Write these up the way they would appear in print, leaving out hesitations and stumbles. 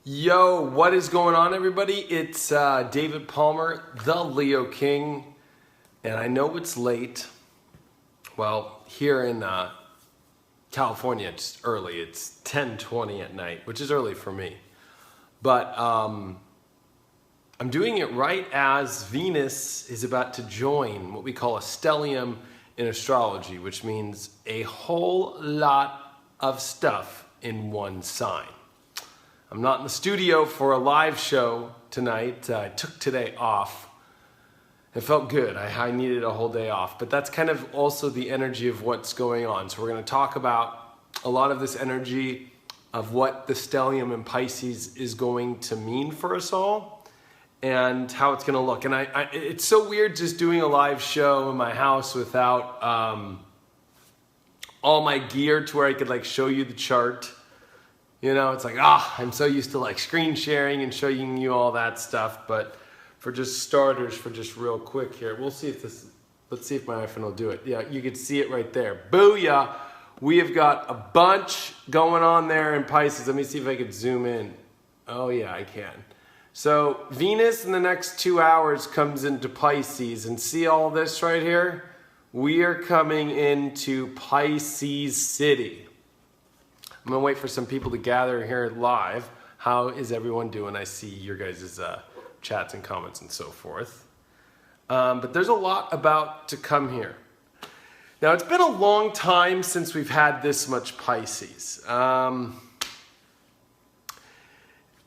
Yo, what is going on, everybody? It's David Palmer, the Leo King, and I know it's late. Well, here in California, it's early. It's 10:20 at night, which is early for me. But I'm doing it right as Venus is about to join what we call a stellium in astrology, which means a whole lot of stuff in one sign. I'm not in the studio for a live show tonight. I took today off. It felt good. I needed a whole day off. But that's kind of also the energy of what's going on. So we're going to talk about a lot of this energy of what the stellium in Pisces is going to mean for us all and how it's going to look. And it's so weird just doing a live show in my house without all my gear to where I could like show you the chart. You know, it's like, I'm so used to like screen sharing and showing you all that stuff. But for just starters, for just real quick here, we'll see if let's see if my iPhone will do it. Yeah, you can see it right there. Booyah! We have got a bunch going on there in Pisces. Let me see if I can zoom in. Oh yeah, I can. So Venus in the next 2 hours comes into Pisces, and see all this right here? We are coming into Pisces City. I'm gonna wait for some people to gather here live. How is everyone doing? I see your guys' chats and comments and so forth. But there's a lot about to come here. Now, it's been a long time since we've had this much Pisces.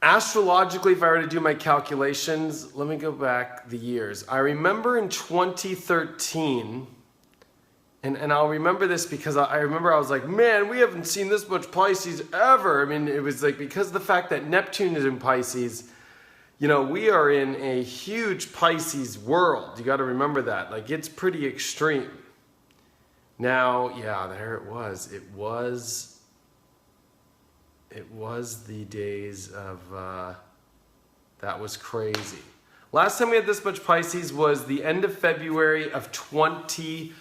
Astrologically, if I were to do my calculations, let me go back the years. I remember in 2013, and I'll remember this because I remember I was like, man, we haven't seen this much Pisces ever. I mean, it was like because of the fact that Neptune is in Pisces, you know, we are in a huge Pisces world. You got to remember that. Like, it's pretty extreme. Now, yeah, there it was. It was the days of, that was crazy. Last time we had this much Pisces was the end of February of 2013.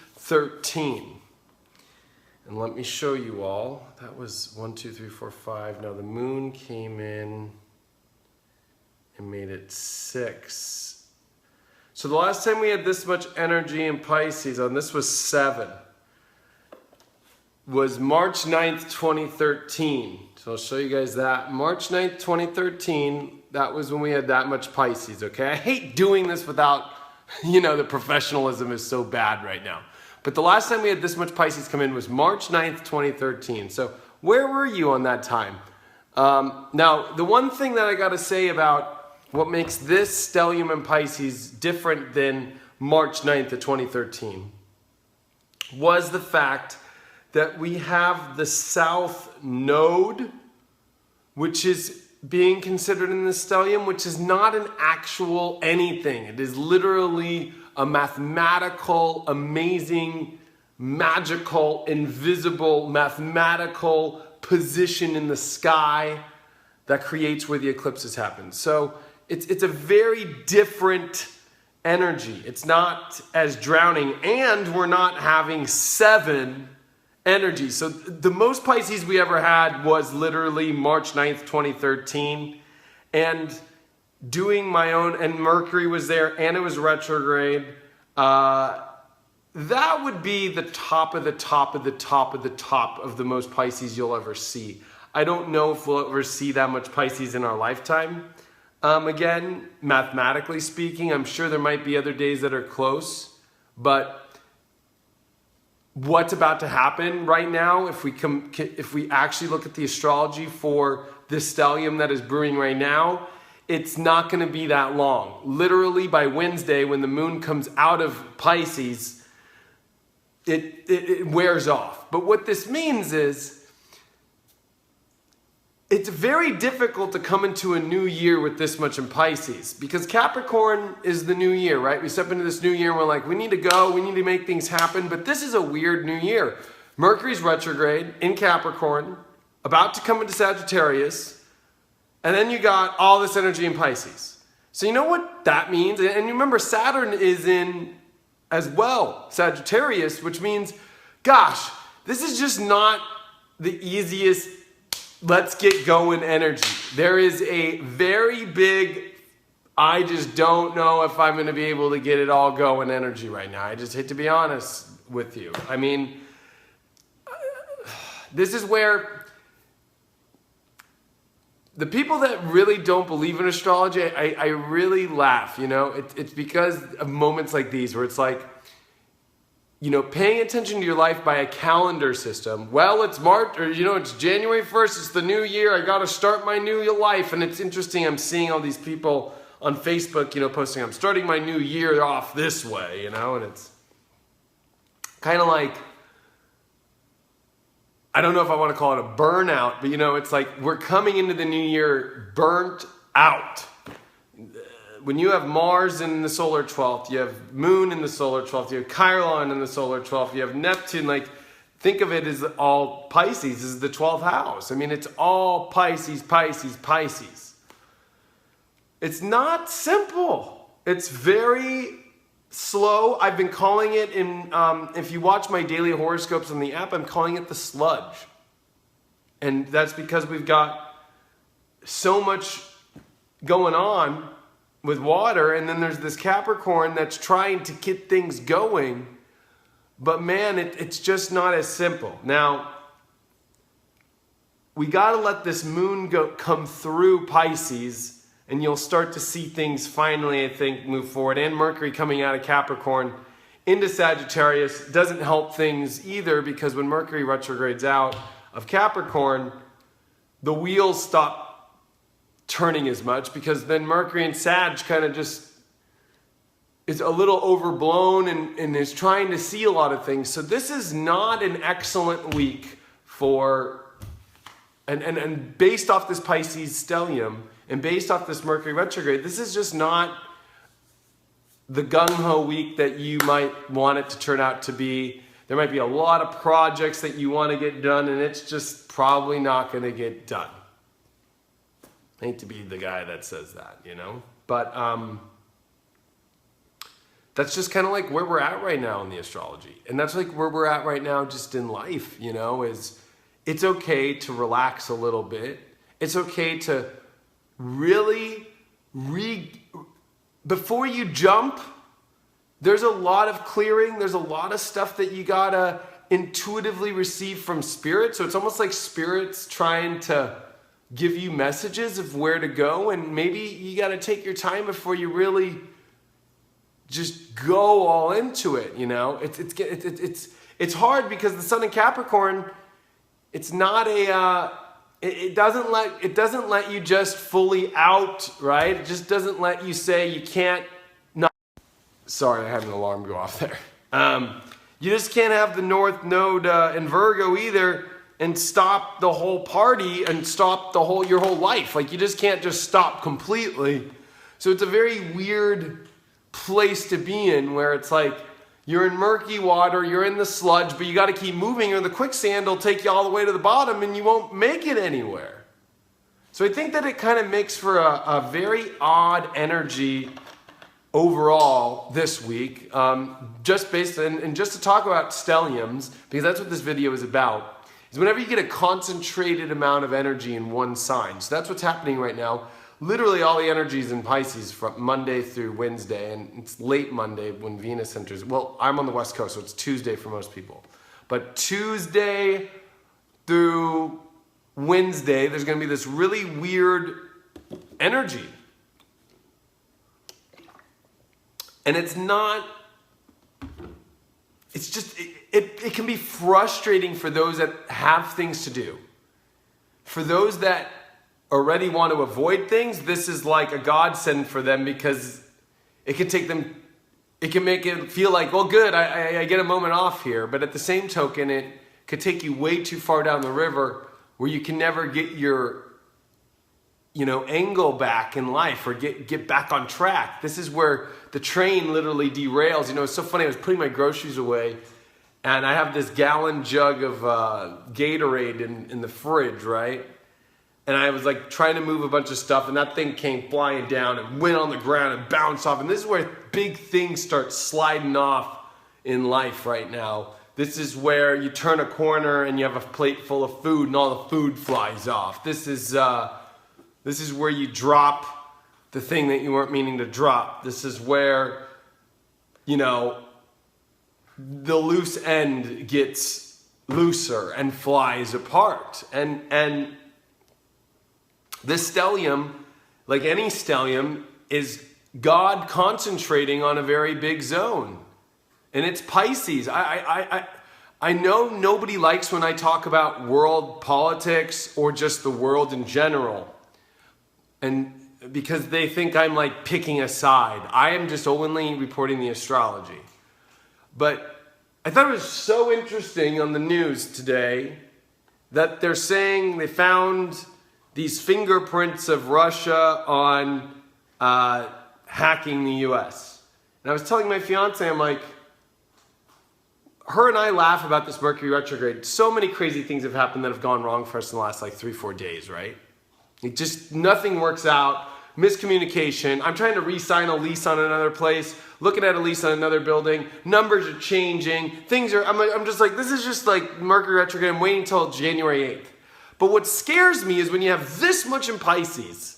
And let me show you all. That was 1, 2, 3, 4, 5. Now the moon came in and made it 6. So the last time we had this much energy in Pisces, and this was 7, was March 9th, 2013. So I'll show you guys that. March 9th, 2013, that was when we had that much Pisces, okay? I hate doing this without, you know, the professionalism is so bad right now. But the last time we had this much Pisces come in was March 9th, 2013. So where were you on that time? Now, the one thing that I got to say about what makes this stellium in Pisces different than March 9th of 2013 was the fact that we have the South Node, which is being considered in the stellium, which is not an actual anything. It is literally a mathematical, amazing, magical, invisible, mathematical position in the sky that creates where the eclipses happen. So it's a very different energy. It's not as drowning, and we're not having 7 energy. So the most Pisces we ever had was literally March 9th, 2013. And doing my own, and Mercury was there, and it was retrograde. That would be the top of the top of the top of the top of the most Pisces you'll ever see. I don't know if we'll ever see that much Pisces in our lifetime. Again, mathematically speaking, I'm sure there might be other days that are close, but what's about to happen right now, if we actually look at the astrology for this stellium that is brewing right now, it's not going to be that long. Literally by Wednesday, when the moon comes out of Pisces, it wears off. But what this means is it's very difficult to come into a new year with this much in Pisces, because Capricorn is the new year, right? We step into this new year and we're like, we need to go, we need to make things happen, but this is a weird new year. Mercury's retrograde in Capricorn, about to come into Sagittarius, and then you got all this energy in Pisces. So you know what that means? And remember, Saturn is in as well, Sagittarius, which means, gosh, this is just not the easiest let's get going energy. There is a very big, I just don't know if I'm going to be able to get it all going energy right now. I just hate to be honest with you. I mean, this is where the people that really don't believe in astrology, I really laugh, you know. It's because of moments like these where it's like, you know, paying attention to your life by a calendar system. Well, it's March, or, you know, it's January 1st, it's the new year, I got to start my new life. And it's interesting, I'm seeing all these people on Facebook, you know, posting, I'm starting my new year off this way, you know, and it's kind of like, I don't know if I want to call it a burnout, but, you know, it's like we're coming into the new year burnt out. When you have Mars in the solar 12th, you have Moon in the solar 12th, you have Chiron in the solar 12th, you have Neptune, like, think of it as all Pisces. This is the 12th house. I mean, it's all Pisces, Pisces, Pisces. It's not simple. It's very slow. I've been calling it in, if you watch my daily horoscopes on the app, I'm calling it the sludge. And that's because we've got so much going on with water, and then there's this Capricorn that's trying to get things going, but man, it's just not as simple. Now, we got to let this moon come through Pisces, and you'll start to see things finally, I think, move forward. And Mercury coming out of Capricorn into Sagittarius doesn't help things either, because when Mercury retrogrades out of Capricorn, the wheels stop turning as much, because then Mercury and Sag kind of just is a little overblown and is trying to see a lot of things. So this is not an excellent week for, and based off this Pisces stellium and based off this Mercury retrograde, this is just not the gung-ho week that you might want it to turn out to be. There might be a lot of projects that you want to get done, and it's just probably not going to get done. I hate to be the guy that says that, you know, but that's just kind of like where we're at right now in the astrology. And that's like where we're at right now just in life, you know, is it's okay to relax a little bit. It's okay to really before you jump, there's a lot of clearing. There's a lot of stuff that you gotta intuitively receive from spirit. So it's almost like spirit's trying to give you messages of where to go, and maybe you got to take your time before you really just go all into it. You know, it's hard because the Sun in Capricorn, it's not a it doesn't let you just fully out, right? It just doesn't let you say you can't. Not sorry, I had an alarm go off there. You just can't have the North Node in Virgo either and stop the whole party and stop your whole life. Like, you just can't just stop completely. So it's a very weird place to be in, where it's like you're in murky water, you're in the sludge, but you got to keep moving, or the quicksand will take you all the way to the bottom and you won't make it anywhere. So I think that it kind of makes for a very odd energy overall this week, just based and just to talk about stelliums, because that's what this video is about. Is whenever you get a concentrated amount of energy in one sign. So that's what's happening right now. Literally all the energy is in Pisces from Monday through Wednesday, and it's late Monday when Venus enters. Well, I'm on the West Coast, so it's Tuesday for most people. But Tuesday through Wednesday, there's going to be this really weird energy. And it's not, it's just, it can be frustrating for those that have things to do. For those that already want to avoid things, this is like a godsend for them, because it can take them, it can make it feel like, well, good, I get a moment off here. But at the same token, it could take you way too far down the river where you can never get your, you know, angle back in life, or get back on track. This is where the train literally derails. You know, it's so funny. I was putting my groceries away, and I have this gallon jug of Gatorade in the fridge, right? And I was like trying to move a bunch of stuff, and that thing came flying down and went on the ground and bounced off. And this is where big things start sliding off in life right now. This is where you turn a corner and you have a plate full of food and all the food flies off. This is where you drop the thing that you weren't meaning to drop. This is where, you know, the loose end gets looser and flies apart. And this stellium, like any stellium, is God concentrating on a very big zone. And it's Pisces. I know nobody likes when I talk about world politics or just the world in general. And because they think I'm like picking a side. I am just only reporting the astrology. But I thought it was so interesting on the news today that they're saying they found these fingerprints of Russia on hacking the US. And I was telling my fiance, I'm like, her and I laugh about this Mercury retrograde. So many crazy things have happened that have gone wrong for us in the last like 3-4 days, right? It just, nothing works out. Miscommunication. I'm trying to re-sign a lease on another place, looking at a lease on another building. Numbers are changing. Things are, I'm just like, this is just like Mercury retrograde. I'm waiting until January 8th. But what scares me is when you have this much in Pisces,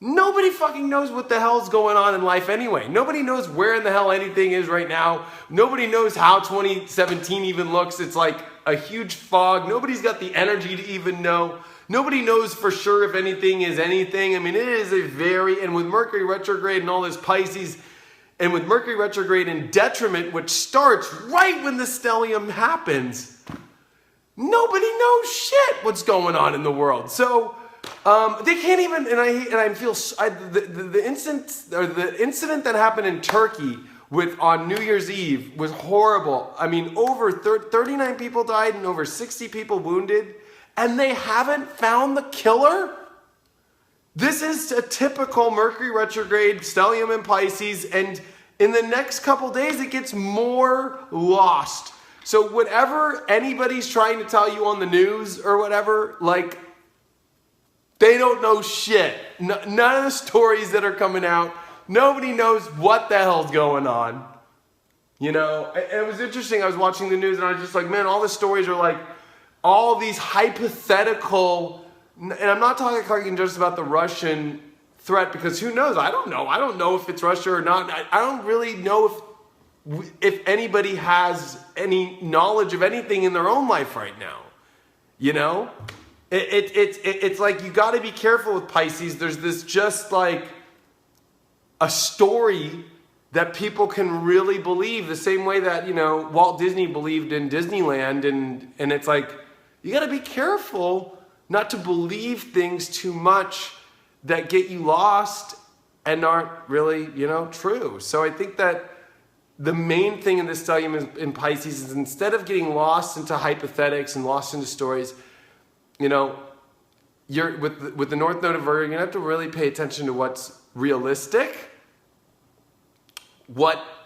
nobody fucking knows what the hell's going on in life anyway. Nobody knows where in the hell anything is right now. Nobody knows how 2017 even looks. It's like a huge fog. Nobody's got the energy to even know. Nobody knows for sure if anything is anything. I mean, it is a very, and with Mercury retrograde and all this Pisces, and with Mercury retrograde in detriment, which starts right when the stellium happens, nobody knows shit what's going on in the world. So, they can't even, the incident that happened in Turkey on New Year's Eve was horrible. I mean, over 39 people died and over 60 people wounded, and they haven't found the killer? This is a typical Mercury retrograde, stellium in Pisces, and in the next couple days it gets more lost. So whatever anybody's trying to tell you on the news or whatever, like, they don't know shit. None of the stories that are coming out, nobody knows what the hell's going on. You know, it was interesting. I was watching the news and I was just like, man, all the stories are like, all these hypothetical, and I'm not talking just about the Russian threat, because who knows? I don't know. I don't know if it's Russia or not. I don't really know if anybody has any knowledge of anything in their own life right now. You know? It's like you got to be careful with Pisces. There's this just like a story that people can really believe, the same way that, you know, Walt Disney believed in Disneyland, and it's like you got to be careful not to believe things too much that get you lost and aren't really, you know, true. So I think that the main thing in this stellium in Pisces is, instead of getting lost into hypothetics and lost into stories, you know, you're with the North Node of Virgo, you're gonna have to really pay attention to what's realistic.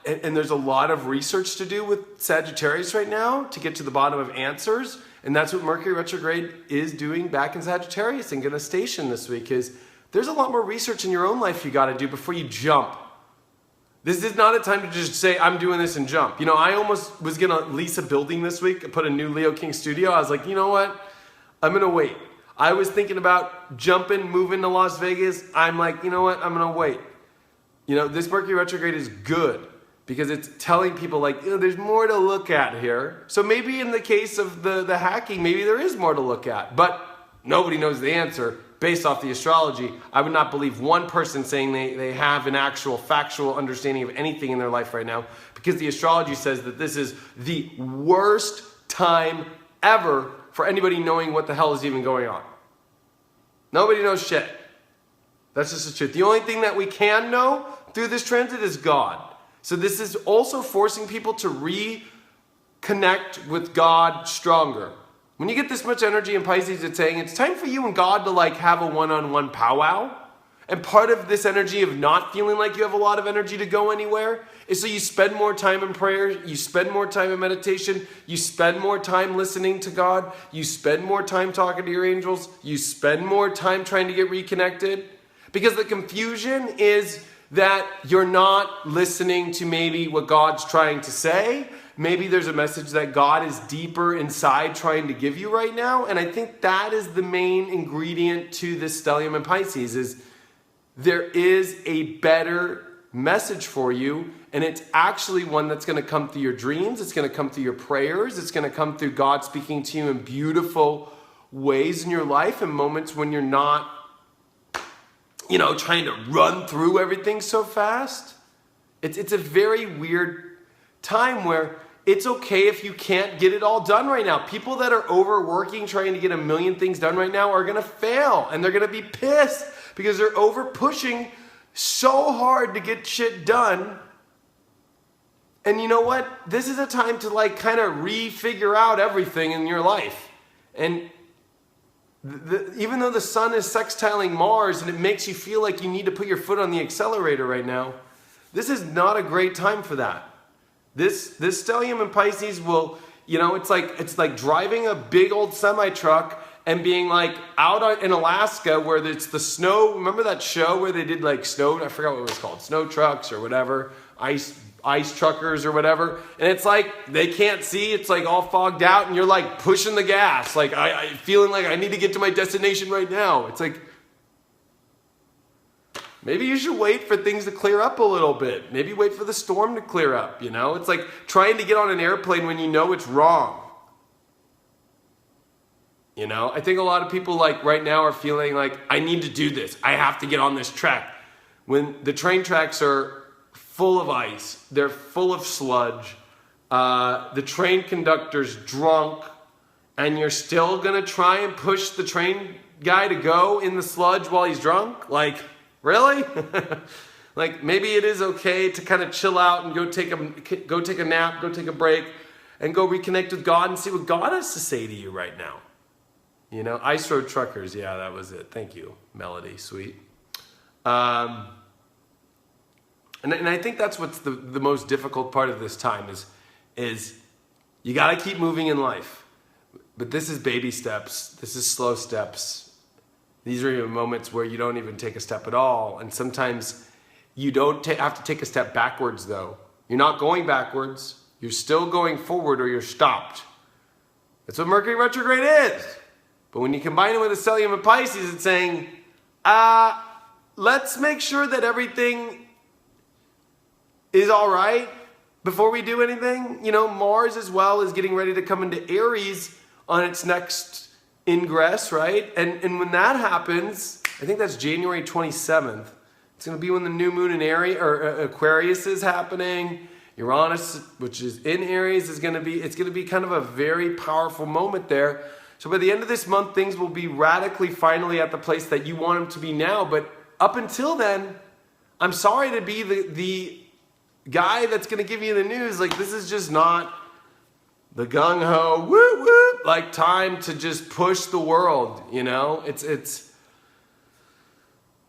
And there's a lot of research to do with Sagittarius right now to get to the bottom of answers, and that's what Mercury retrograde is doing back in Sagittarius and gonna station this week. Is there's a lot more research in your own life you got to do before you jump. This is not a time to just say, I'm doing this and jump. You know, I almost was gonna lease a building this week, put a new Leo King studio. I was like, you know what? I'm gonna wait. I was thinking about jumping, moving to Las Vegas. I'm like, you know what? I'm gonna wait. You know, this Mercury retrograde is good because it's telling people like, you know, there's more to look at here. So maybe in the case of the hacking, maybe there is more to look at, but nobody knows the answer based off the astrology. I would not believe one person saying they have an actual factual understanding of anything in their life right now, because the astrology says that this is the worst time ever for anybody knowing what the hell is even going on. Nobody knows shit. That's just the truth. The only thing that we can know through this transit is God. So this is also forcing people to reconnect with God stronger. When you get this much energy in Pisces, it's saying it's time for you and God to like have a one-on-one powwow. And part of this energy of not feeling like you have a lot of energy to go anywhere is so you spend more time in prayer, you spend more time in meditation, you spend more time listening to God, you spend more time talking to your angels, you spend more time trying to get reconnected. Because the confusion is that you're not listening to maybe what God's trying to say. maybe there's a message that God is deeper inside trying to give you right now. And I think that is the main ingredient to this stellium in Pisces, is there is a better message for you, and it's actually one that's going to come through your dreams. It's going to come through your prayers. It's going to come through God speaking to you in beautiful ways in your life, and moments when you're not, trying to run through everything so fast. It's a very weird time where it's okay if you can't get it all done right now. People that are overworking, trying to get a million things done right now, are going to fail, and they're going to be pissed because they're over pushing so hard to get shit done. And you know what? This is a time to kind of refigure out everything in your life. And even though the sun is sextiling Mars and it makes you feel like you need to put your foot on the accelerator right now, this is not a great time for that. This stellium in Pisces will, it's like driving a big old semi-truck and being out in Alaska where it's the snow. Remember that show where they did snow? I forgot what it was called. Snow trucks or whatever. Ice truckers or whatever. And it's they can't see. It's all fogged out and you're pushing the gas. I feeling like I need to get to my destination right now. It's maybe you should wait for things to clear up a little bit. Maybe wait for the storm to clear up, It's like trying to get on an airplane when you know it's wrong. I think a lot of people right now are feeling I need to do this. I have to get on this track. When the train tracks are full of ice, they're full of sludge, the train conductor's drunk, and you're still going to try and push the train guy to go in the sludge while he's drunk? Really? Maybe it is okay to kind of chill out and go take a nap, go take a break, and go reconnect with God and see what God has to say to you right now. Ice road truckers. Yeah, that was it. Thank you, Melody. Sweet. And I think that's what's the most difficult part of this time is you got to keep moving in life. But this is baby steps. This is slow steps. These are even moments where you don't even take a step at all. And sometimes you don't have to take a step backwards, though. You're not going backwards. You're still going forward, or you're stopped. That's what Mercury retrograde is. But when you combine it with a stellium in Pisces, it's saying, let's make sure that everything is all right before we do anything. Mars as well is getting ready to come into Aries on its next ingress, right? And when that happens, I think that's January 27th. It's going to be when the new moon in Aries or Aquarius is happening. Uranus, which is in Aries, it's going to be kind of a very powerful moment there. So by the end of this month, things will be radically finally at the place that you want them to be now. But up until then, I'm sorry to be the guy that's going to give you the news. This is just not the gung-ho, whoop, time to just push the world,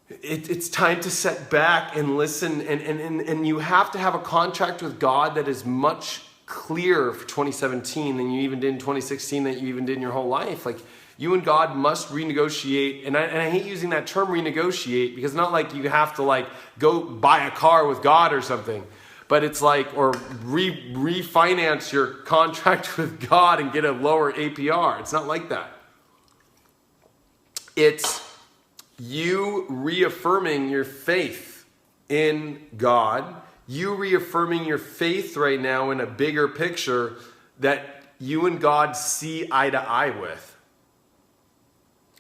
It's time to set back and listen. And you have to have a contract with God that is much clearer for 2017 than you even did in 2016, that you even did in your whole life. You and God must renegotiate. And I hate using that term renegotiate, because it's not you have to go buy a car with God or something. But it's or refinance your contract with God and get a lower APR. It's not like that. It's you reaffirming your faith in God, you reaffirming your faith right now in a bigger picture that you and God see eye to eye with.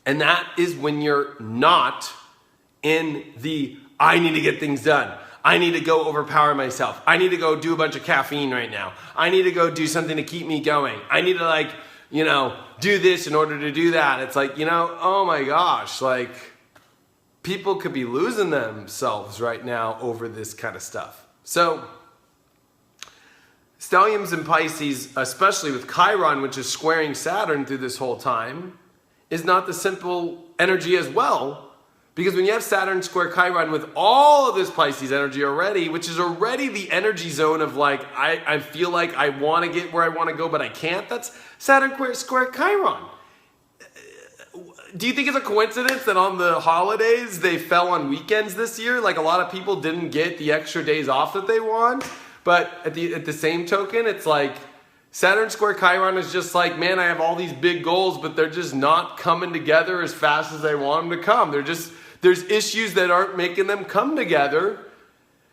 And that is when you're not in the, I need to get things done. I need to go overpower myself. I need to go do a bunch of caffeine right now. I need to go do something to keep me going. I need to do this in order to do that. It's oh my gosh, people could be losing themselves right now over this kind of stuff. So, stelliums in Pisces, especially with Chiron, which is squaring Saturn through this whole time, is not the simple energy as well. Because when you have Saturn square Chiron with all of this Pisces energy already, which is already the energy zone of I feel like I want to get where I want to go, but I can't. That's Saturn square Chiron. Do you think it's a coincidence that on the holidays they fell on weekends this year? A lot of people didn't get the extra days off that they want. But at the same token, it's like Saturn square Chiron is just like, man, I have all these big goals, but they're just not coming together as fast as I want them to come. There's issues that aren't making them come together.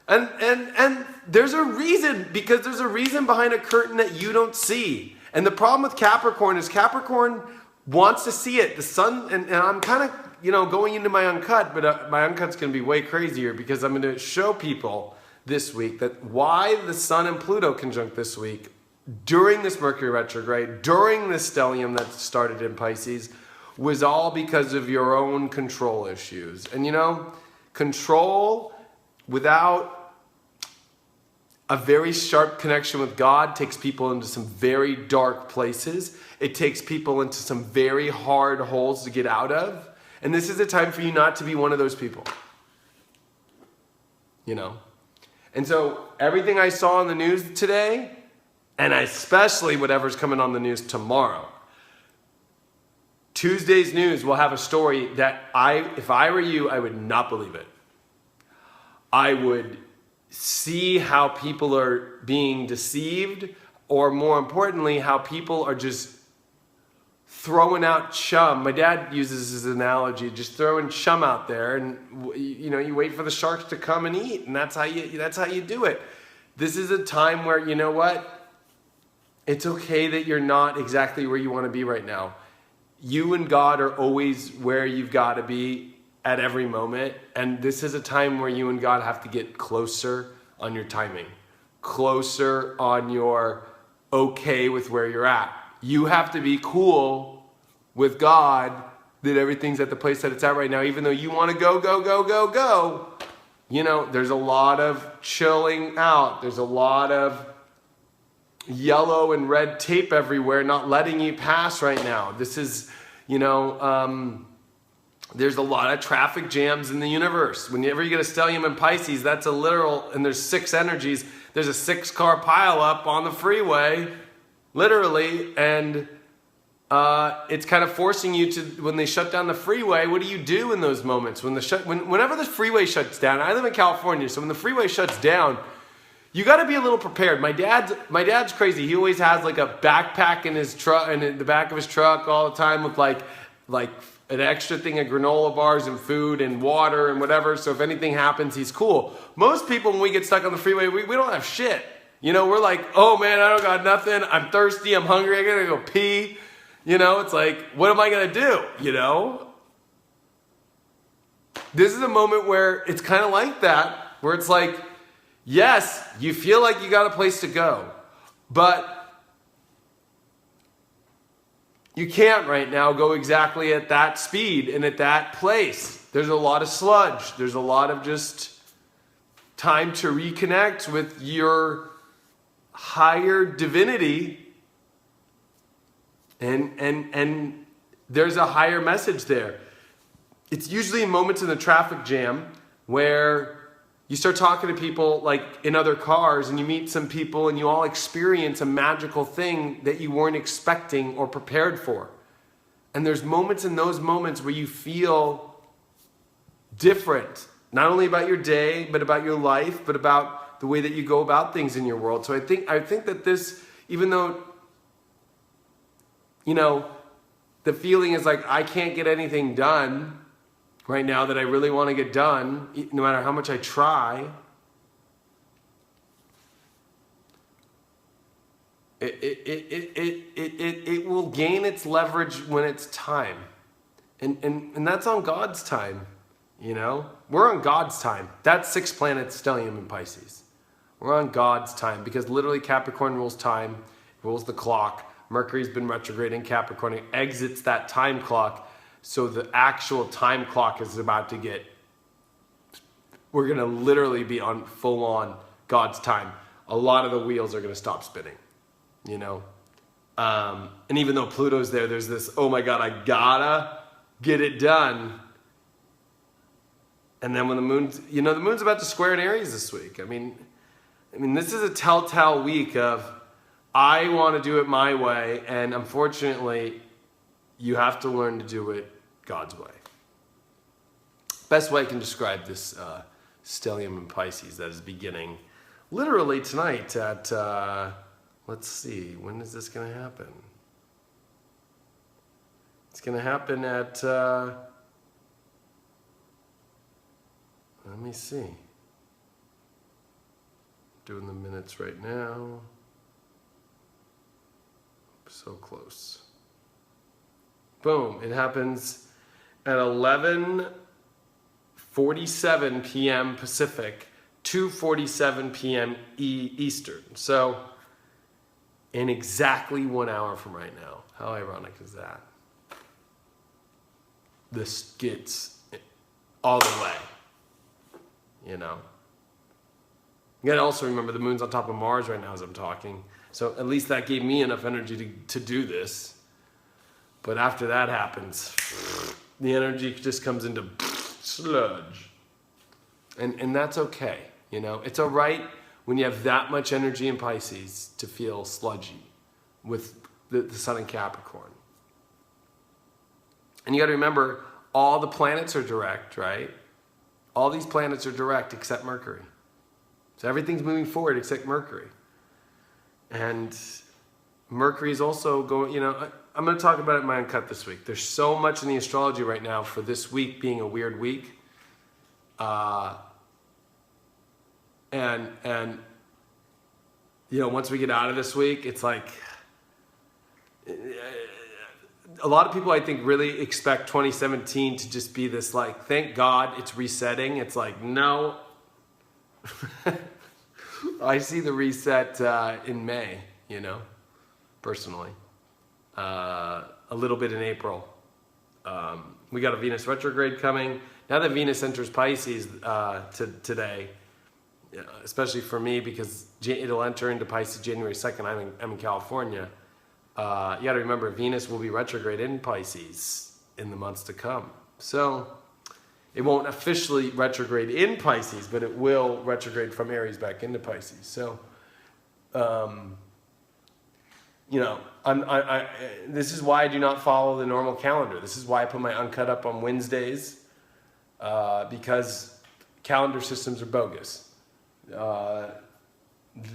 And there's a reason, because there's a reason behind a curtain that you don't see. And the problem with Capricorn is Capricorn wants to see it. The sun, and I'm kind of, going into my uncut, but my uncut's going to be way crazier because I'm going to show people this week that why the sun and Pluto conjunct this week during this Mercury retrograde, during this stellium that started in Pisces, was all because of your own control issues. And control without a very sharp connection with God takes people into some very dark places. It takes people into some very hard holes to get out of. And this is a time for you not to be one of those people. And so everything I saw on the news today, and especially whatever's coming on the news tomorrow, Tuesday's news will have a story that if I were you, I would not believe it. I would see how people are being deceived, or more importantly, how people are just throwing out chum. My dad uses this analogy, just throwing chum out there, and you wait for the sharks to come and eat, and that's how you do it. This is a time where, you know what? It's okay that you're not exactly where you want to be right now. You and God are always where you've got to be at every moment. And this is a time where you and God have to get closer on your timing, closer on your okay with where you're at. You have to be cool with God that everything's at the place that it's at right now, even though you want to go. There's a lot of chilling out. There's a lot of yellow and red tape everywhere, not letting you pass right now. This is, there's a lot of traffic jams in the universe. Whenever you get a stellium in Pisces, that's a literal, and there's 6 energies. There's a 6-car pileup on the freeway, literally, and it's kind of forcing you to, when they shut down the freeway, what do you do in those moments? Whenever the freeway shuts down, I live in California, so when the freeway shuts down, you got to be a little prepared. My dad's crazy. He always has like a backpack in his truck, in the back of his truck all the time with like an extra thing of granola bars and food and water and whatever. So if anything happens, he's cool. Most people, when we get stuck on the freeway, we don't have shit. We're like, oh man, I don't got nothing. I'm thirsty. I'm hungry. I gotta go pee. It's like, what am I gonna do? This is a moment where it's kind of like that, where it's like, yes, you feel like you got a place to go, but you can't right now go exactly at that speed and at that place. There's a lot of sludge. There's a lot of just time to reconnect with your higher divinity. And there's a higher message there. It's usually moments in the traffic jam where you start talking to people like in other cars, and you meet some people and you all experience a magical thing that you weren't expecting or prepared for. And there's moments in those moments where you feel different, not only about your day, but about your life, but about the way that you go about things in your world. So I think that this, even though, the feeling is like, I can't get anything done right now that I really want to get done, no matter how much I try, it will gain its leverage when it's time. And that's on God's time, We're on God's time. That's 6 planets, stellium in Pisces. We're on God's time, because literally Capricorn rules time, rules the clock. Mercury's been retrograde in Capricorn. It exits that time clock. So the actual time clock is about to we're going to literally be on full on God's time. A lot of the wheels are going to stop spinning, and even though Pluto's there's this, oh my God, I gotta get it done. And then when the moon's, the moon's about to square in Aries this week. I mean, this is a telltale week of, I want to do it my way. And unfortunately, you have to learn to do it God's way. Best way I can describe this stellium in Pisces that is beginning literally tonight at, let's see, when is this going to happen? It's going to happen at, let me see. Doing the minutes right now. So close. Boom. It happens at 11:47 p.m. Pacific, 2:47 p.m. Eastern. So in exactly 1 hour from right now. How ironic is that? This gets all the way, you know. You gotta also remember the moon's on top of Mars right now as I'm talking. So at least that gave me enough energy to do this. But after that happens, the energy just comes into sludge. And that's okay, you know. It's all right when you have that much energy in Pisces to feel sludgy with the sun in Capricorn. And you got to remember, all the planets are direct, right? All these planets are direct except Mercury. So everything's moving forward except Mercury. And Mercury is also going, you know, I'm going to talk about it in my Uncut this week. There's so much in the astrology right now for this week being a weird week. And you know, once we get out of this week, it's like, a lot of people, I think, really expect 2017 to just be this, like, thank God it's resetting. It's like, no. I see the reset in May, you know, personally. A little bit in April. We got a Venus retrograde coming. Now that Venus enters Pisces today, especially for me, because it'll enter into Pisces January 2nd. I'm in California. You got to remember, Venus will be retrograde in Pisces in the months to come. So it won't officially retrograde in Pisces, but it will retrograde from Aries back into Pisces. So, you know, this is why I do not follow the normal calendar. This is why I put my Uncut up on Wednesdays, because calendar systems are bogus.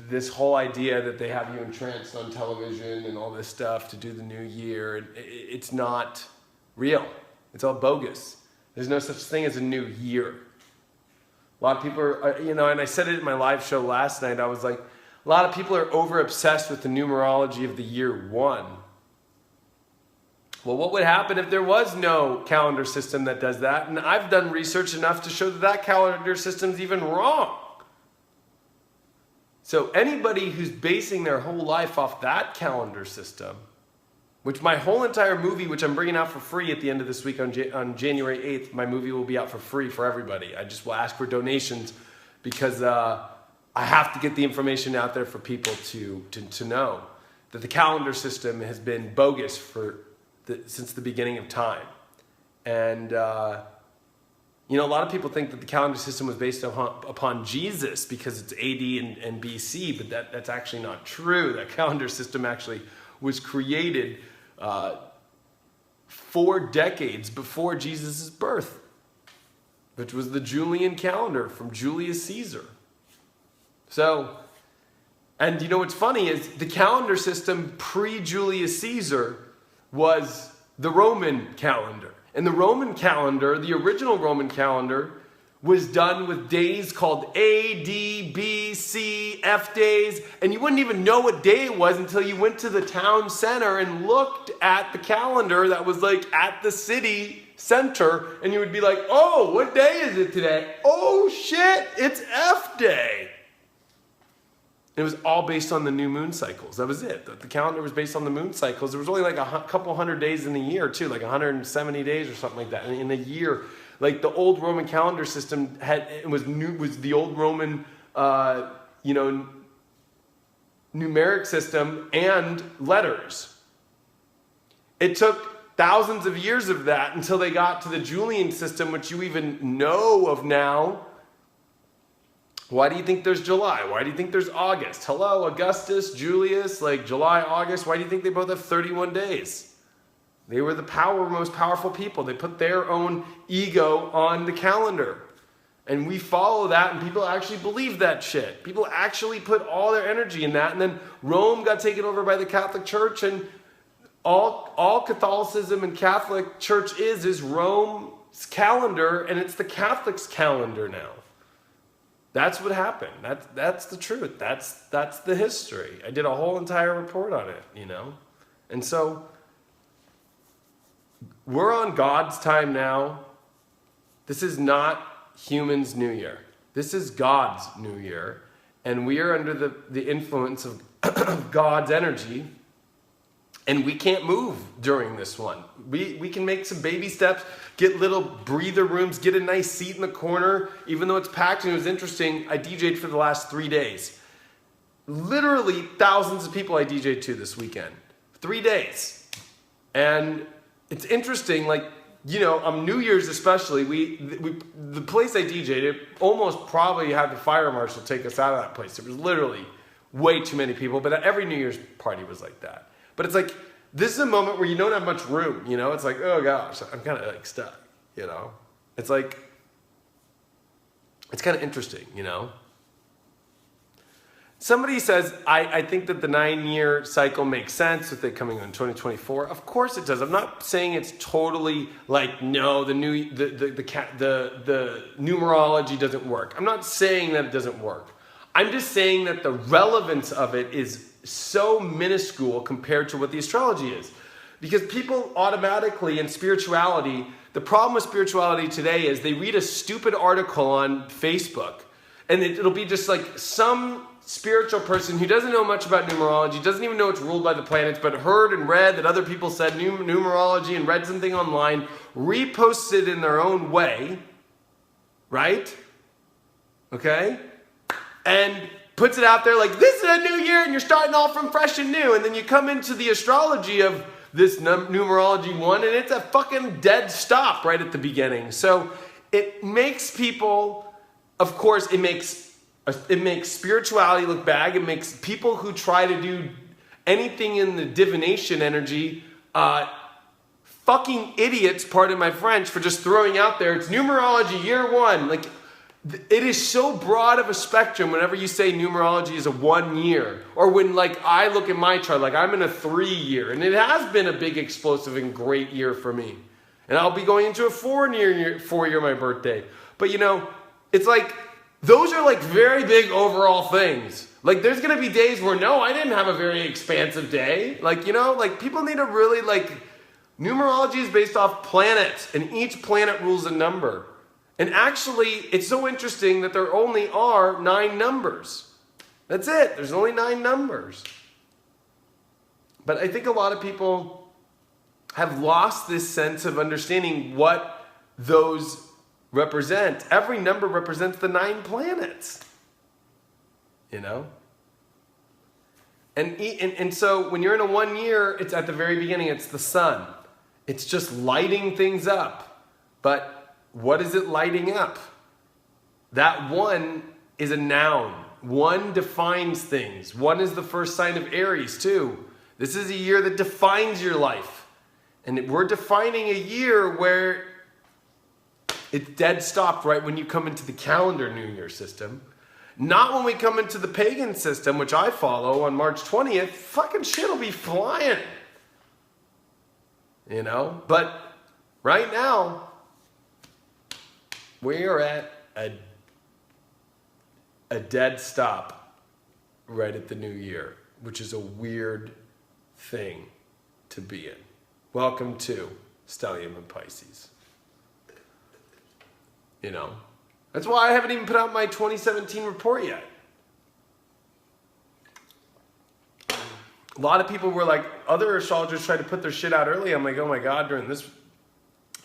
This whole idea that they have you entranced on television and all this stuff to do the new year, it's not real. It's all bogus. There's no such thing as a new year. A lot of people are, you know, and I said it in my live show last night, I was like, a lot of people are over obsessed with the numerology of the year one. Well, what would happen if there was no calendar system that does that? And I've done research enough to show that that calendar system's even wrong. So anybody who's basing their whole life off that calendar system, which my whole entire movie, which I'm bringing out for free at the end of this week on January 8th, my movie will be out for free for everybody. I just will ask for donations because I have to get the information out there for people to know that the calendar system has been bogus since the beginning of time. And you know, a lot of people think that the calendar system was based upon Jesus because it's AD and BC, but that's actually not true. That calendar system actually was created 4 decades before Jesus' birth, which was the Julian calendar from Julius Caesar. So, and you know what's funny is the calendar system pre-Julius Caesar was the Roman calendar. And the Roman calendar, the original Roman calendar, was done with days called A, D, B, C, F days. And you wouldn't even know what day it was until you went to the town center and looked at the calendar that was like at the city center. And you would be like, oh, what day is it today? Oh shit, it's F day. It was all based on the new moon cycles. That was it. The calendar was based on the moon cycles. There was only like a couple hundred days in a year too, like 170 days or something like that in a year. Like the old Roman calendar system was the old Roman, you know, numeric system and letters. It took thousands of years of that until they got to the Julian system, which you even know of now. Why do you think there's July? Why do you think there's August? Hello, Augustus, Julius, like July, August. Why do you think they both have 31 days? They were the most powerful people. They put their own ego on the calendar. And we follow that, and people actually believe that shit. People actually put all their energy in that. And then Rome got taken over by the Catholic Church, and all Catholicism and Catholic Church is Rome's calendar, and it's the Catholics' calendar now. That's what happened. That's the truth. That's the history. I did a whole entire report on it, you know? And so we're on God's time now. This is not humans' new year. This is God's new year. And we are under the influence of God's energy. And we can't move during this one. We can make some baby steps, get little breather rooms, get a nice seat in the corner, even though it's packed. And it was interesting, I DJ'd for the last 3 days. Literally thousands of people I DJ'd to this weekend. 3 days. And it's interesting, like, you know, on New Year's especially, the place I DJ'd, it almost probably had the fire marshal take us out of that place. There was literally way too many people, but every New Year's party was like that. But it's like, this is a moment where you don't have much room, you know? It's like, oh gosh, I'm kind of like stuck, you know? It's like, it's kind of interesting, you know? Somebody says, I think that the 9-year cycle makes sense with it coming in 2024. Of course it does. I'm not saying it's totally like, no, the numerology doesn't work. I'm not saying that it doesn't work. I'm just saying that the relevance of it is so minuscule compared to what the astrology is. Because people automatically in spirituality, the problem with spirituality today is they read a stupid article on Facebook, and it'll be just like some spiritual person who doesn't know much about numerology, doesn't even know it's ruled by the planets, but heard and read that other people said numerology and read something online, reposts it in their own way, right? Okay? And puts it out there like, this is a new year and you're starting all from fresh and new. And then you come into the astrology of this numerology one, and it's a fucking dead stop right at the beginning. So it makes people, of course, it makes spirituality look bad. It makes people who try to do anything in the divination energy fucking idiots, pardon my French, for just throwing out there, it's numerology year one. Like, it is so broad of a spectrum whenever you say numerology is a 1 year. Or when, like, I look at my chart, like, I'm in a 3 year. And it has been a big, explosive, and great year for me. And I'll be going into a 4 year my birthday. But, you know, it's like, those are, like, very big overall things. Like, there's going to be days where, no, I didn't have a very expansive day. Like, you know, like, people need to really, like, numerology is based off planets. And each planet rules a number. And actually, it's so interesting that there only are 9 numbers. That's it. There's only 9 numbers. But I think a lot of people have lost this sense of understanding what those represent. Every number represents the 9 planets. You know? And so when you're in a 1 year, it's at the very beginning, it's the sun. It's just lighting things up. But what is it lighting up? That 1 is a noun. 1 defines things. 1 is the first sign of Aries too. This is a year that defines your life. And we're defining a year where it's dead stopped right when you come into the calendar New Year system. Not when we come into the pagan system, which I follow on March 20th. Fucking shit will be flying. You know? But right now, we are at a dead stop right at the new year, which is a weird thing to be in. Welcome to Stellium and Pisces. You know, that's why I haven't even put out my 2017 report yet. A lot of people were like, other astrologers tried to put their shit out early. I'm like, oh my God, during this,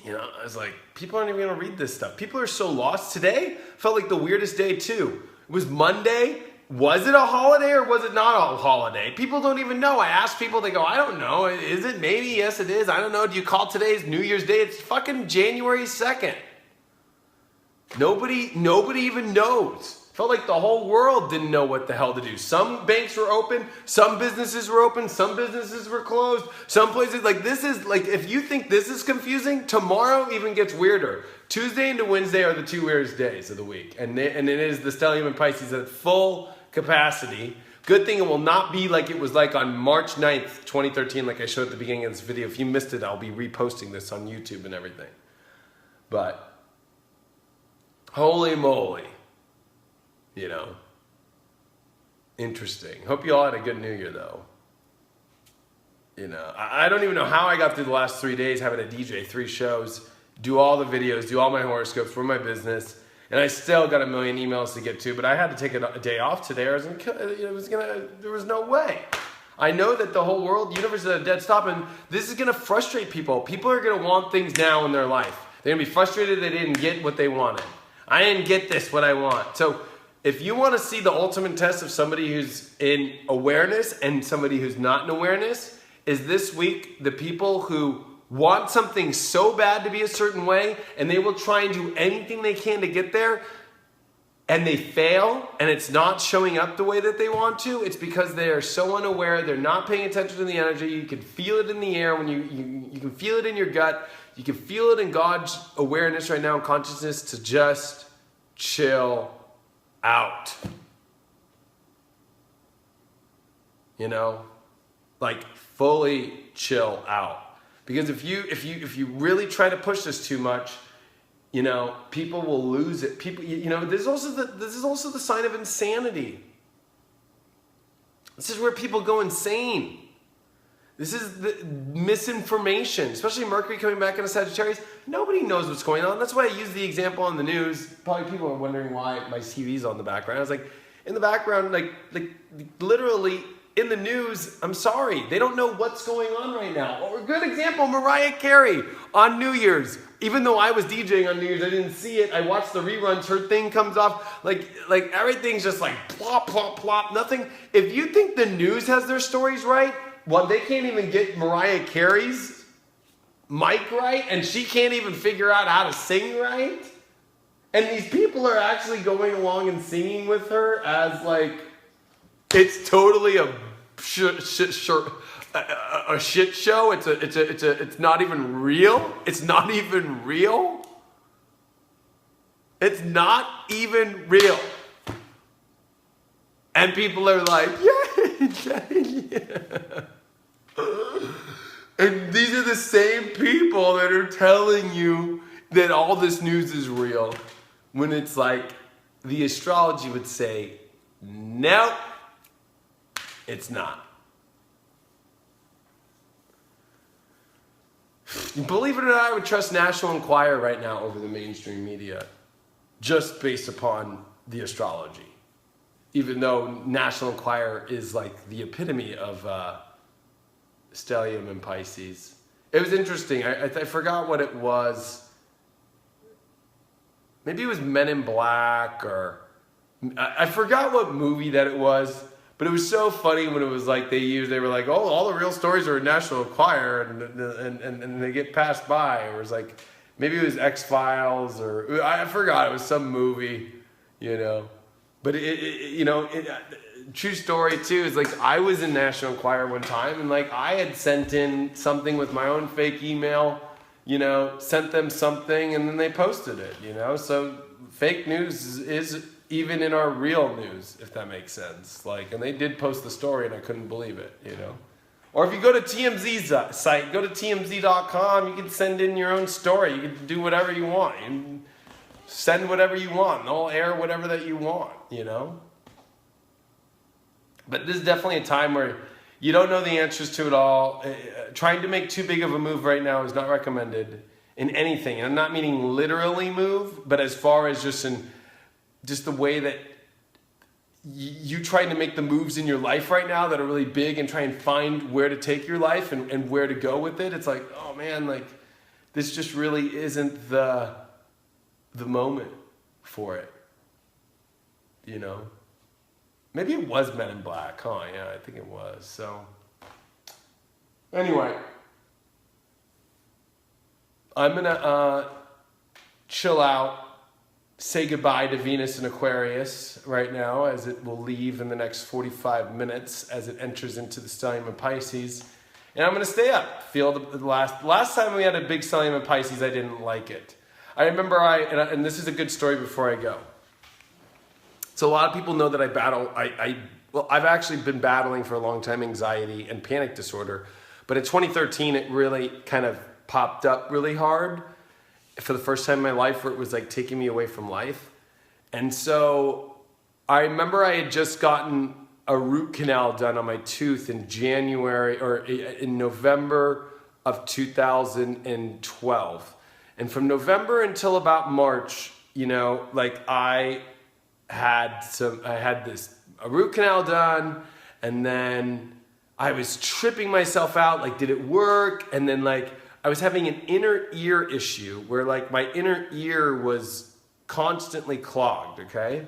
you know, I was like, people aren't even going to read this stuff. People are so lost. Today felt like the weirdest day too. It was Monday. Was it a holiday or was it not a holiday? People don't even know. I asked people, they go, I don't know. Is it? Maybe. Yes, it is. I don't know. Do you call today's New Year's Day? It's fucking January 2nd. Nobody even knows. Felt like the whole world didn't know what the hell to do. Some banks were open, some businesses were open, some businesses were closed, some places, like this is, like if you think this is confusing, tomorrow even gets weirder. Tuesday into Wednesday are the two weirdest days of the week. And it is the Stellium and Pisces at full capacity. Good thing it will not be like it was like on March 9th, 2013, like I showed at the beginning of this video. If you missed it, I'll be reposting this on YouTube and everything. But, holy moly. You know, interesting. Hope you all had a good New Year, though. You know, I don't even know how I got through the last 3 days having a DJ, 3 shows, do all the videos, do all my horoscopes for my business, and I still got a million emails to get to. But I had to take a day off today, or there was no way. I know that the whole world, universe is at a dead stop, and this is gonna frustrate people. People are gonna want things now in their life. They're gonna be frustrated they didn't get what they wanted. I didn't get this, what I want. So, if you want to see the ultimate test of somebody who's in awareness and somebody who's not in awareness, is this week the people who want something so bad to be a certain way and they will try and do anything they can to get there and they fail and it's not showing up the way that they want to. It's because they are so unaware. They're not paying attention to the energy. You can feel it in the air when you can feel it in your gut. You can feel it in God's awareness right now and consciousness to just chill out. You know, like fully chill out. Because if you really try to push this too much, you know, people will lose it. People, you know, this is also the sign of insanity. This is where people go insane. This is the misinformation, especially Mercury coming back into Sagittarius. Nobody knows what's going on. That's why I use the example on the news. Probably people are wondering why my TV's on the background. I was like, in the background, like literally in the news, I'm sorry, they don't know what's going on right now. Or a good example, Mariah Carey on New Year's. Even though I was DJing on New Year's, I didn't see it. I watched the reruns. Her thing comes off. Like everything's just like plop, plop, plop. Nothing. If you think the news has their stories right, well, they can't even get Mariah Carey's mic right, and she can't even figure out how to sing right. And these people are actually going along and singing with her as like it's totally a shit show. It's not even real. It's not even real. It's not even real. And people are like, yeah. And these are the same people that are telling you that all this news is real. When it's like, the astrology would say, nope, it's not. Believe it or not, I would trust National Enquirer right now over the mainstream media, just based upon the astrology. Even though National Enquirer is like the epitome of Stellium and Pisces. It was interesting. I forgot what it was. Maybe it was Men in Black, or I forgot what movie that it was. But it was so funny when it was like they were like, oh, all the real stories are in National Enquirer, and they get passed by. Or it was like, maybe it was X-Files, or I forgot. It was some movie, you know. But true story too is like I was in National Enquirer one time, and like I had sent in something with my own fake email, you know, sent them something, and then they posted it, you know. So fake news is even in our real news, if that makes sense. Like, and they did post the story, and I couldn't believe it, you know. Or if you go to TMZ's site, go to TMZ.com, you can send in your own story. You can do whatever you want. You can send whatever you want, and they'll air whatever that you want, you know. But this is definitely a time where you don't know the answers to it all. Trying to make too big of a move right now is not recommended in anything. And I'm not meaning literally move, but as far as just the way that you trying to make the moves in your life right now that are really big and try and find where to take your life and where to go with it. It's like, oh man, like this just really isn't the moment for it, you know. Maybe it was Men in Black, huh? Yeah, I think it was. So, anyway, I'm gonna chill out, say goodbye to Venus in Aquarius right now, as it will leave in the next 45 minutes as it enters into the stellium of Pisces. And I'm going to stay up. Feel the last time we had a big stellium of Pisces, I didn't like it. I remember and this is a good story before I go. So a lot of people know that I battle, well, I've actually been battling for a long time anxiety and panic disorder. But in 2013, it really kind of popped up really hard for the first time in my life, where it was like taking me away from life. And so I remember I had just gotten a root canal done on my tooth in January or in November of 2012. And from November until about March, you know, like I had a root canal done, and then I was tripping myself out, like, did it work? And then like I was having an inner ear issue where like my inner ear was constantly clogged, okay?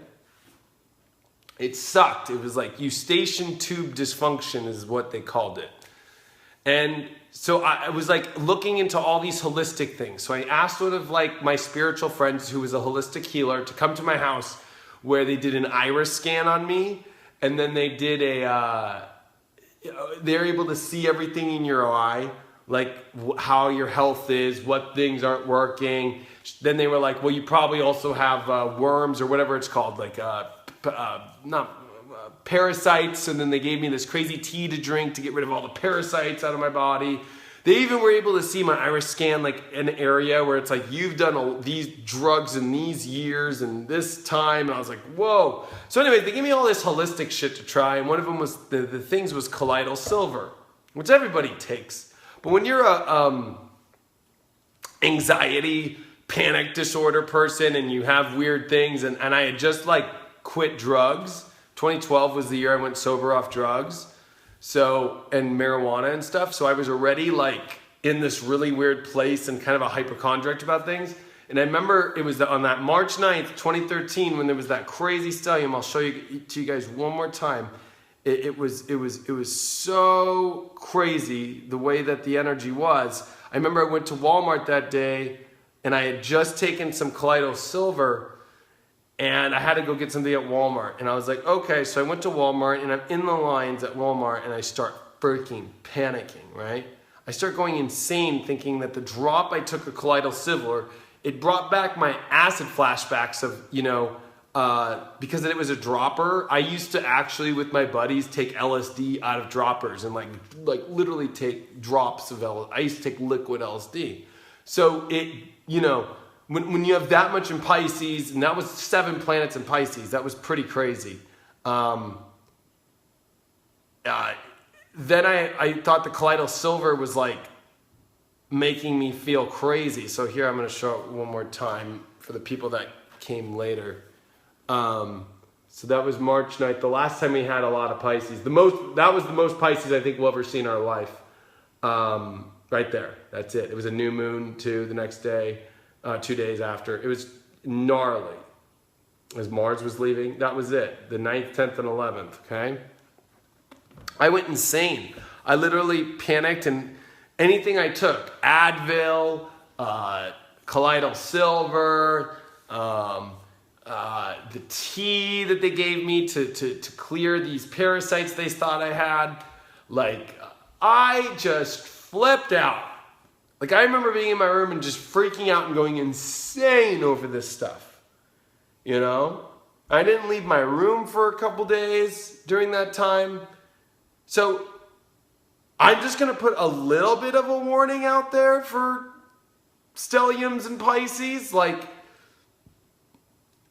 It sucked. It was like eustachian tube dysfunction is what they called it. And so I was like looking into all these holistic things. So I asked one of like my spiritual friends who was a holistic healer to come to my house, where they did an iris scan on me, and then they did they're able to see everything in your eye, like how your health is, what things aren't working. Then they were like, well, you probably also have worms or whatever it's called, like parasites. And then they gave me this crazy tea to drink to get rid of all the parasites out of my body. They even were able to see my iris scan, like an area where it's like, you've done all these drugs in these years and this time. And I was like, whoa. So anyway, they gave me all this holistic shit to try. And one of them was, the things was colloidal silver, which everybody takes. But when you're a anxiety, panic disorder person and you have weird things, and I had just like quit drugs. 2012 was the year I went sober off drugs. So, and marijuana and stuff. So I was already like in this really weird place and kind of a hypochondriac about things. And I remember it was on that March 9th, 2013, when there was that crazy stellium. I'll show you to you guys one more time. It was so crazy the way that the energy was. I remember I went to Walmart that day and I had just taken some colloidal silver, and I had to go get something at Walmart. And I was like, okay. So I went to Walmart, and I'm in the lines at Walmart, and I start freaking panicking, right? I start going insane thinking that the drop I took of colloidal silver, it brought back my acid flashbacks of, you know, because it was a dropper. I used to actually, with my buddies, take LSD out of droppers and like literally take drops of LSD. I used to take liquid LSD. So it, you know, when you have that much in Pisces, and that was 7 planets in Pisces, that was pretty crazy. Then I thought the colloidal silver was like making me feel crazy. So here I'm going to show it one more time for the people that came later. So that was March 9th, the last time we had a lot of Pisces. That was the most Pisces I think we'll ever see in our life. Right there, that's it. It was a new moon too the next day. 2 days after. It was gnarly. As Mars was leaving, that was it. The 9th, 10th, and 11th, okay? I went insane. I literally panicked, and anything I took, Advil, colloidal silver, the tea that they gave me to clear these parasites they thought I had, like, I just flipped out. Like, I remember being in my room and just freaking out and going insane over this stuff, you know? I didn't leave my room for a couple days during that time. So I'm just going to put a little bit of a warning out there for stelliums and Pisces. Like,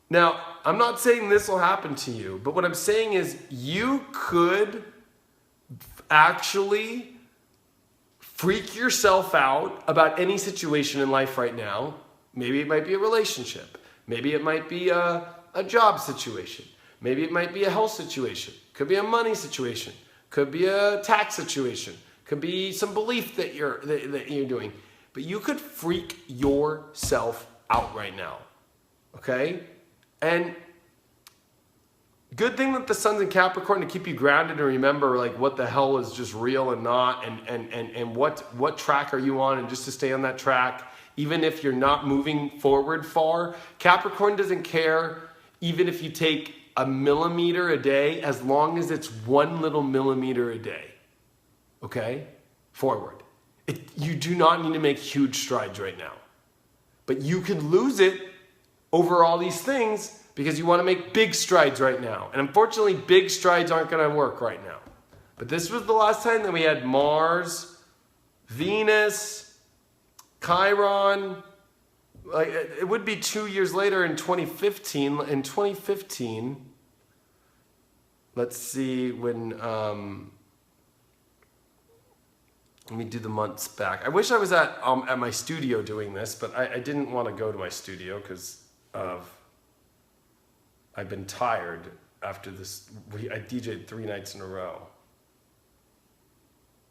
now, I'm not saying this will happen to you, but what I'm saying is you could actually freak yourself out about any situation in life right now. Maybe it might be a relationship. Maybe it might be a job situation. Maybe it might be a health situation. Could be a money situation. Could be a tax situation. Could be some belief that you're doing. But you could freak yourself out right now. Okay? And good thing that the sun's in Capricorn to keep you grounded and remember like what the hell is just real and not, and what track are you on, and just to stay on that track. even if you're not moving forward far. Capricorn doesn't care even if you take a millimeter a day, as long as it's 1 little millimeter a day, okay? Forward. You do not need to make huge strides right now. But you could lose it over all these things because you want to make big strides right now. And unfortunately, big strides aren't going to work right now. But this was the last time that we had Mars, Venus, Chiron. Like, it would be 2 years later in 2015. In 2015, let's see when, let me do the months back. I wish I was at my studio doing this, but I didn't want to go to my studio because I've been tired after this. I DJ'd 3 nights in a row.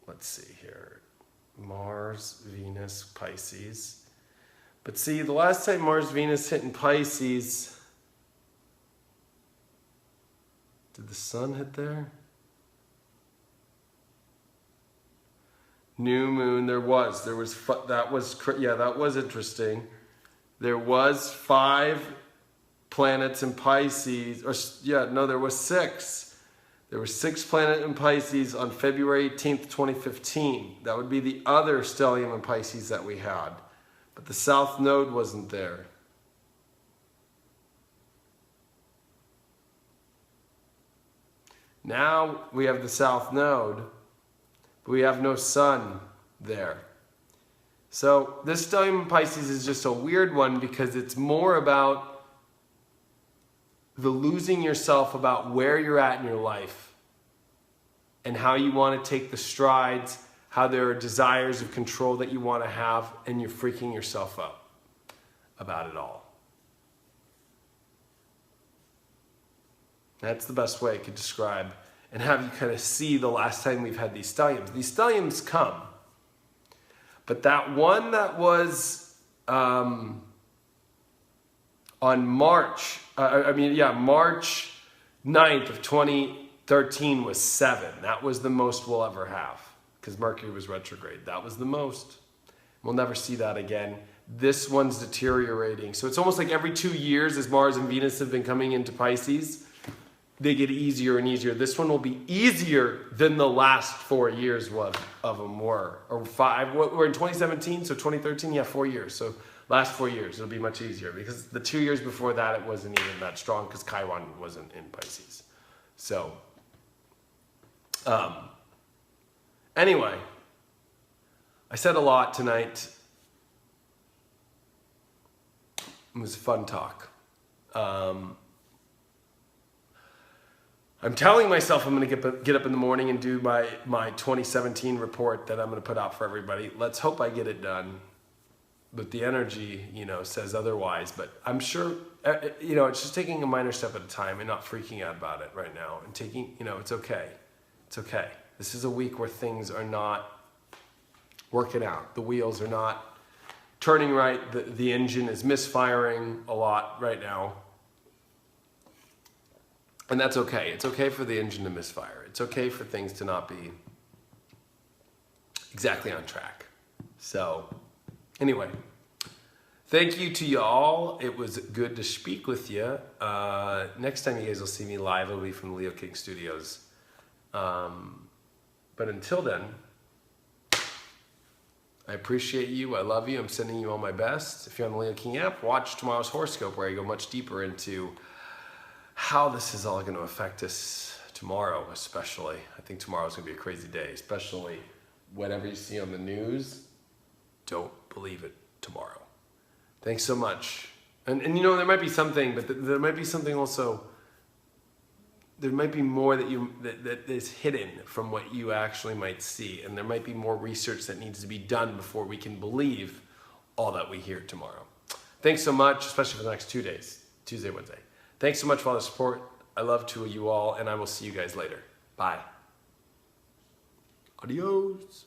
Let's see here. Mars, Venus, Pisces. But see, the last time Mars, Venus hit in Pisces, did the sun hit there? New moon, that was interesting. There was 5 planets in Pisces, there was 6. There were 6 planets in Pisces on February 18th, 2015. That would be the other stellium in Pisces that we had. But the south node wasn't there. Now we have the south node, but we have no sun there. So this stellium in Pisces is just a weird one because it's more about the losing yourself about where you're at in your life and how you want to take the strides, how there are desires of control that you want to have, and you're freaking yourself up about it all. That's the best way I could describe and have you kind of see the last time we've had these stelliums. These stelliums come, but that one that was on March 9th of 2013 was 7. That was the most we'll ever have because Mercury was retrograde. That was the most. We'll never see that again. This one's deteriorating. So it's almost like every 2 years as Mars and Venus have been coming into Pisces, they get easier and easier. This one will be easier than the last 4 years of them were. Or 5. We're in 2017, so 2013, 4 years. So last 4 years, it'll be much easier because the 2 years before that, it wasn't even that strong because Chiron wasn't in Pisces. So, anyway, I said a lot tonight. It was a fun talk. I'm telling myself I'm going to get up in the morning and do my 2017 report that I'm going to put out for everybody. Let's hope I get it done. But the energy, says otherwise. But I'm sure, it's just taking a minor step at a time and not freaking out about it right now. And taking, it's okay. It's okay. This is a week where things are not working out. The wheels are not turning right. The engine is misfiring a lot right now. And that's okay. It's okay for the engine to misfire. It's okay for things to not be exactly on track. So, anyway, thank you to y'all. It was good to speak with you. Next time you guys will see me live, it'll be from the Leo King Studios. But until then, I appreciate you. I love you. I'm sending you all my best. If you're on the Leo King app, watch tomorrow's horoscope where I go much deeper into how this is all going to affect us tomorrow, especially. I think tomorrow's going to be a crazy day, especially whatever you see on the news. Don't believe it tomorrow. Thanks so much. And there might be something, but there might be something also. There might be more that is hidden from what you actually might see, and there might be more research that needs to be done before we can believe all that we hear tomorrow. Thanks so much, especially for the next 2 days, Tuesday, Wednesday. Thanks so much for all the support. I love to you all, and I will see you guys later. Bye. Adios.